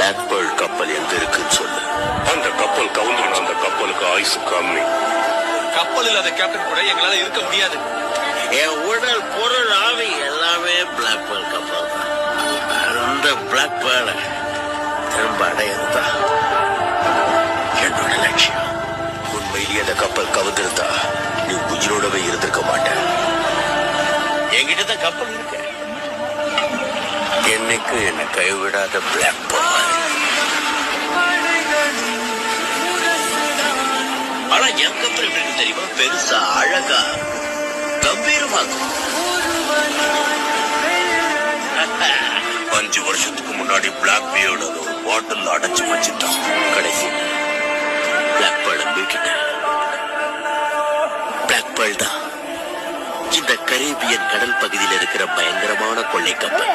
Black pearl கப்பல் எங்க இருக்குன்னு சொல்லு. அந்த கப்பல் கவுந்துடும். அந்த கப்பலுக்கு ஆயுசு கம்மி. கப்பல் இல்லாத கேப்டன் கூட எங்களால இருக்க முடியாது. என் உடல் பொருள் ஆவி எல்லாமே பிளாக் பேர்ல் கப்பல் தான். அந்த பிளாக் பேர்ல திரும்ப அடையறதுதான் என்னோட லட்சியம். உண்மையிலேயே அந்த கப்பல் கவுந்திருந்தா நீ உயிரோடவே இருந்திருக்க மாட்ட. என்கிட்டதான் கப்பல் இருக்கு. என்னைக்கு என்னை கைவிடாத பிளாக் பேர்ல். ஆனா என் கப்பல் எப்படி தெரியுமா? பெருசா, அழகா, கம்பீரமாகும். 5 வருஷத்துக்கு முன்னாடி பிளாக் பியர்ட் ஒரு பாட்டில் அடைச்சு வச்சுட்டான். கடைசி பிளாக் பேர்ல் மீட்டுட்டேன். பிளாக் பேர்ல் தான் இந்த கரீபியன் கடல் பகுதியில் இருக்கிற பயங்கரமான கொள்ளை கப்பல்.